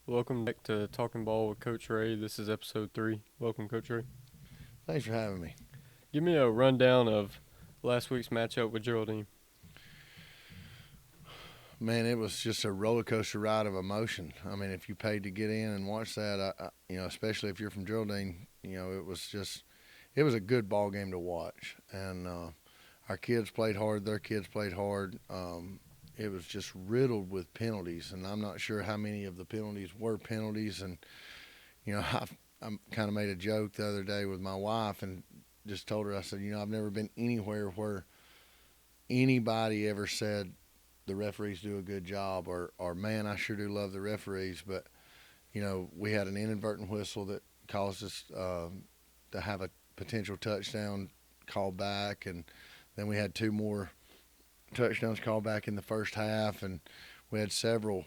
Welcome back to Talking Ball with Coach Ray. This is episode 3. Welcome, Coach Ray. Thanks for having me. Give me a rundown of last week's matchup with Geraldine. Man, it was just a roller coaster ride of emotion. I mean, if you paid to get in and watch that, especially if you're from Geraldine, it was a good ball game to watch. And our kids played hard, their kids played hard. It was just riddled with penalties, and I'm not sure how many of the penalties were penalties. And I kind of made a joke the other day with my wife and just told her, I said, I've never been anywhere where anybody ever said the referees do a good job, or man, I sure do love the referees. But we had an inadvertent whistle that caused us to have a potential touchdown called back, and then we had two more touchdowns called back in the first half, and we had several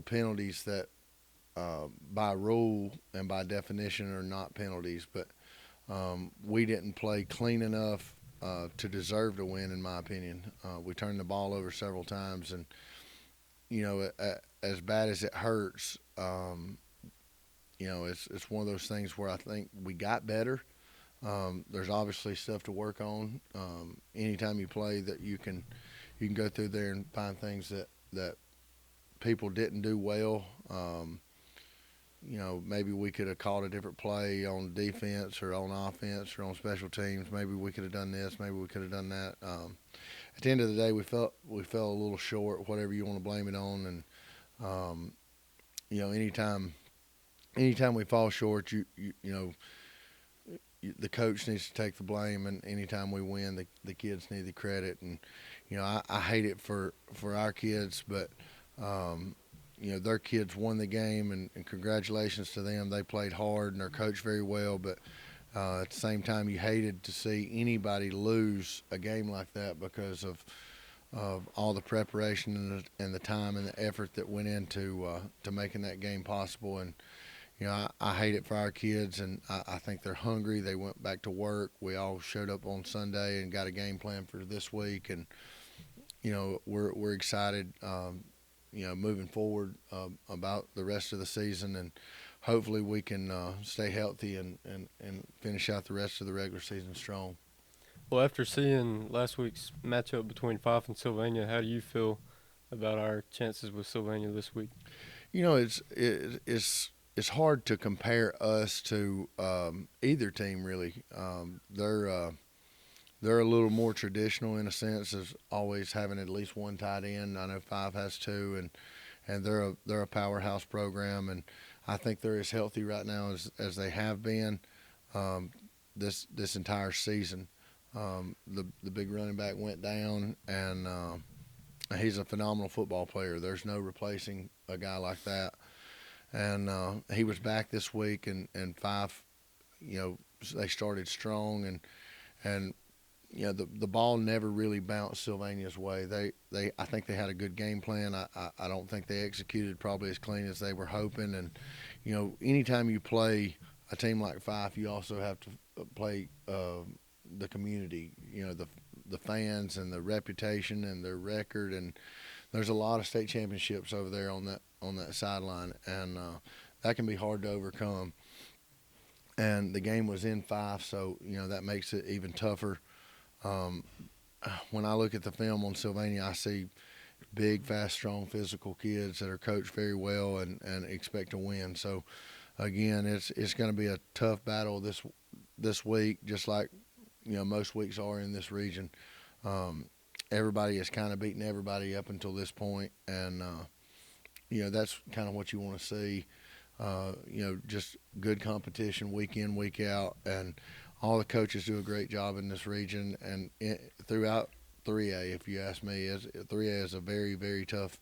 penalties that by rule and by definition are not penalties, but we didn't play clean enough to deserve to win, in my opinion. We turned the ball over several times, and as bad as it hurts, it's one of those things where I think we got better. There's obviously stuff to work on. Anytime you play, that you can go through there and find things that people didn't do well. Maybe we could have called a different play on defense or on offense or on special teams. Maybe we could have done this. Maybe we could have done that. At the end of the day, we fell a little short, whatever you want to blame it on. And anytime we fall short, the coach needs to take the blame, and anytime we win, the kids need the credit. And I hate it for our kids, but their kids won the game, and congratulations to them. They played hard and they're coached very well, but at the same time, you hated to see anybody lose a game like that because of all the preparation and the time and the effort that went into to making that game possible. And I hate it for our kids, and I think they're hungry. They went back to work. We all showed up on Sunday and got a game plan for this week, and we're excited. Moving forward about the rest of the season, and hopefully we can stay healthy and finish out the rest of the regular season strong. Well, after seeing last week's matchup between Fife and Sylvania, how do you feel about our chances with Sylvania this week? It's hard to compare us to either team, really. They're a little more traditional in a sense, as always having at least one tight end. I know Five has two, and they're a powerhouse program, and I think they're as healthy right now as they have been this entire season. The big running back went down, and he's a phenomenal football player. There's no replacing a guy like that. And he was back this week, and Five, they started strong, and the ball never really bounced Sylvania's way. I think they had a good game plan. I don't think they executed probably as clean as they were hoping. And anytime you play a team like Fife, you also have to play the community. The fans and the reputation and their record, and there's a lot of state championships over there on that sideline, and that can be hard to overcome. And the game was in Fife, so that makes it even tougher. When I look at the film on Sylvania, I see big, fast, strong, physical kids that are coached very well and expect to win. So, again, it's going to be a tough battle this week, just like most weeks are in this region. Everybody has kind of beaten everybody up until this point, and that's kind of what you want to see. Just good competition week in, week out, and all the coaches do a great job in this region and throughout 3A. If you ask me, 3A is a very, very tough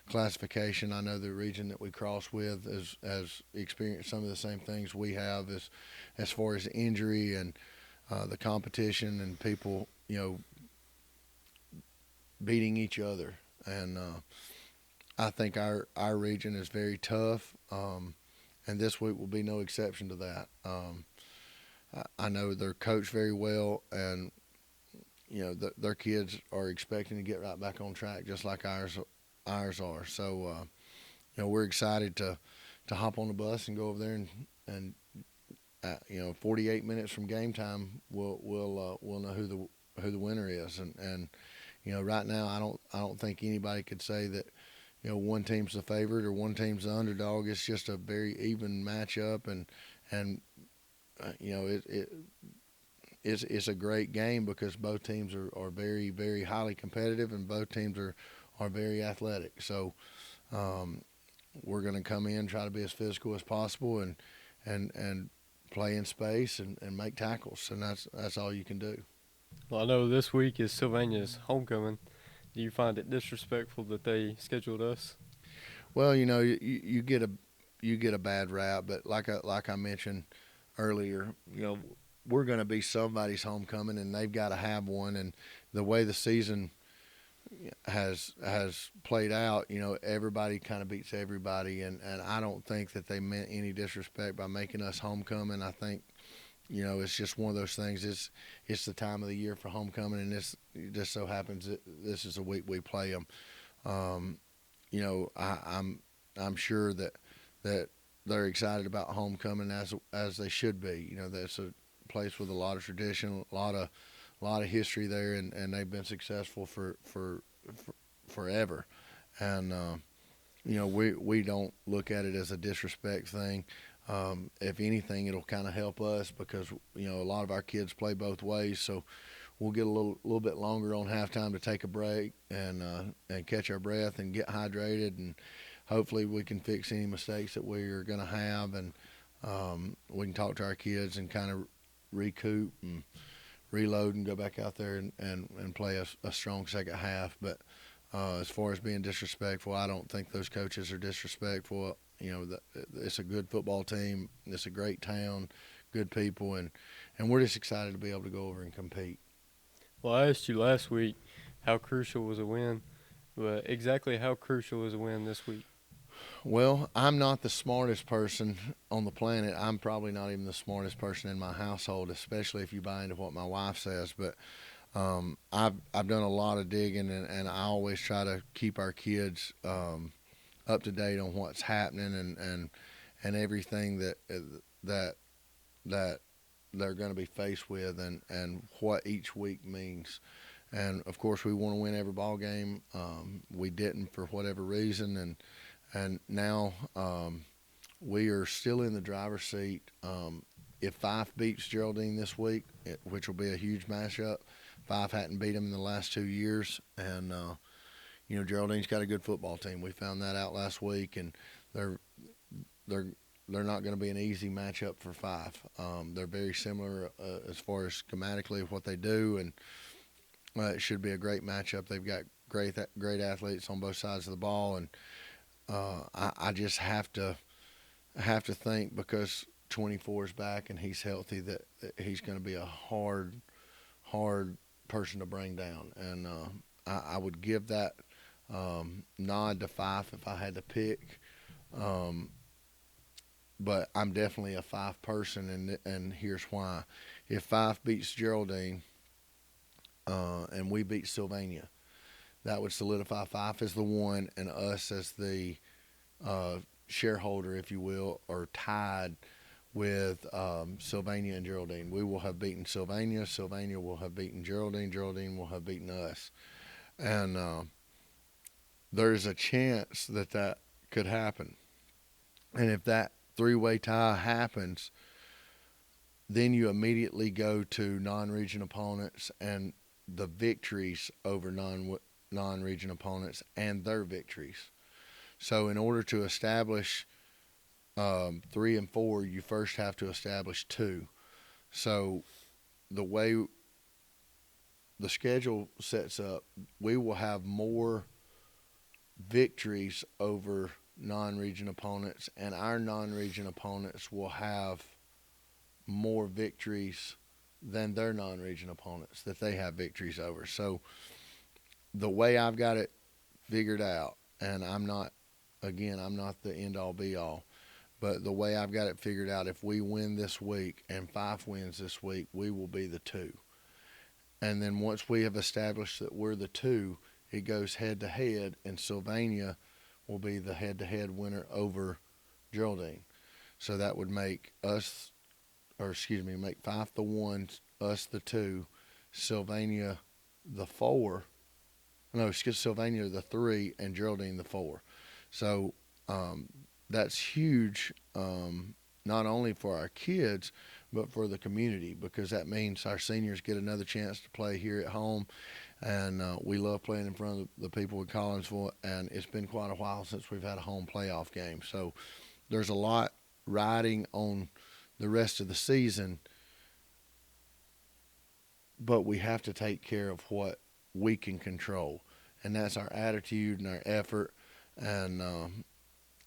classification. I know the region that we cross with has experienced some of the same things we have as far as injury and the competition and people, beating each other. And I think our region is very tough, and this week will be no exception to that. I know they're coached very well, and their kids are expecting to get right back on track, just like ours are. So we're excited to hop on the bus and go over there and 48 minutes from game time, we'll know who the winner is. And right now, I don't think anybody could say that one team's the favorite or one team's the underdog. It's just a very even matchup, and it's a great game because both teams are very, very highly competitive, and both teams are very athletic. So we're going to come in, try to be as physical as possible, and play in space and make tackles, and that's all you can do. Well, I know this week is Sylvania's homecoming. Do you find it disrespectful that they scheduled us? Well, you get a bad rap, but like I mentioned earlier, we're going to be somebody's homecoming, and they've got to have one. And the way the season has played out, everybody kind of beats everybody, and I don't think that they meant any disrespect by making us homecoming. I think it's just one of those things. It's the time of the year for homecoming, and it just so happens that this is the week we play them. I'm sure that they're excited about homecoming as they should be. That's a place with a lot of tradition, a lot of history there, and they've been successful for forever. And we don't look at it as a disrespect thing. If anything, it'll kind of help us because a lot of our kids play both ways, so we'll get a little bit longer on halftime to take a break and catch our breath and get hydrated, and hopefully we can fix any mistakes that we're going to have, and we can talk to our kids and kind of recoup and reload and go back out there and play a strong second half. But as far as being disrespectful, I don't think those coaches are disrespectful. It's a good football team. It's a great town, good people, and we're just excited to be able to go over and compete. Well, I asked you last week how crucial was a win, but exactly how crucial is a win this week? Well, I'm not the smartest person on the planet. I'm probably not even the smartest person in my household, especially if you buy into what my wife says. But I've done a lot of digging, and I always try to keep our kids up to date on what's happening and everything that they're going to be faced with, and what each week means. And of course, we want to win every ball game. We didn't for whatever reason, and now we are still in the driver's seat. If Fife beats Geraldine this week, which will be a huge matchup, Fife hadn't beat them in the last 2 years, and Geraldine's got a good football team. We found that out last week, and they're not going to be an easy matchup for Fife. They're very similar as far as schematically what they do, and it should be a great matchup. They've got great athletes on both sides of the ball, and I just have to think, because 24 is back and he's healthy, that he's going to be a hard person to bring down. And I would give that nod to Fife if I had to pick. But I'm definitely a Fife person, and here's why. If Fife beats Geraldine and we beat Sylvania, that would solidify Fife as the one and us as the shareholder, if you will, or tied with Sylvania and Geraldine. We will have beaten Sylvania. Sylvania will have beaten Geraldine. Geraldine will have beaten us. And there's a chance that could happen. And if that three-way tie happens, then you immediately go to non-region opponents and the victories over non-region opponents and their victories. So in order to establish 3 and 4, you first have to establish 2. So the way the schedule sets up, we will have more victories over non-region opponents, and our non-region opponents will have more victories than their non-region opponents that they have victories over. So the way I've got it figured out, and I'm not the end-all be-all, but the way I've got it figured out, if we win this week and Fife wins this week, we will be the 2. And then once we have established that we're the 2, it goes head-to-head, and Sylvania will be the head-to-head winner over Geraldine. So that would make us, or excuse me, make Fife the 1, us the 2, Sylvania the 4. No, excuse Sylvania the 3, and Geraldine the 4. So that's huge, not only for our kids, but for the community, because that means our seniors get another chance to play here at home. And we love playing in front of the people in Collinsville, and it's been quite a while since we've had a home playoff game. So there's a lot riding on the rest of the season, but we have to take care of what we can control, and that's our attitude and our effort, and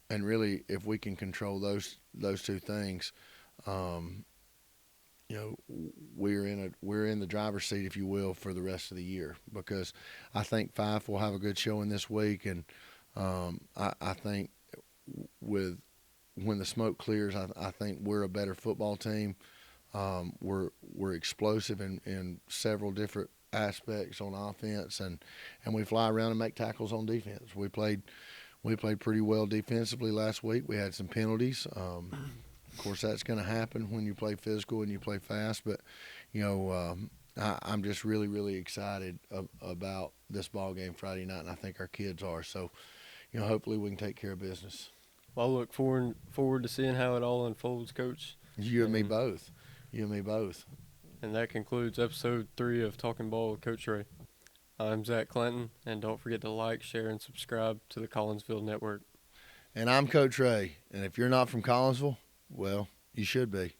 really, if we can control those two things, you know, we're in the driver's seat, if you will, for the rest of the year, because I think Fife will have a good showing this week, and I think when the smoke clears, I think we're a better football team. We're explosive in several different aspects on offense, and we fly around and make tackles on defense. We played pretty well defensively last week. We had some penalties. Of course, that's going to happen when you play physical and you play fast. But you know, I'm just really, really excited about this ball game Friday night, and I think our kids are. So, you know, hopefully we can take care of business. Well, I look forward to seeing how it all unfolds, Coach. You and me both. You and me both. And that concludes episode 3 of Talking Ball with Coach Ray. I'm Zach Clanton, and don't forget to like, share, and subscribe to the Collinsville Network. And I'm Coach Ray, and if you're not from Collinsville, well, you should be.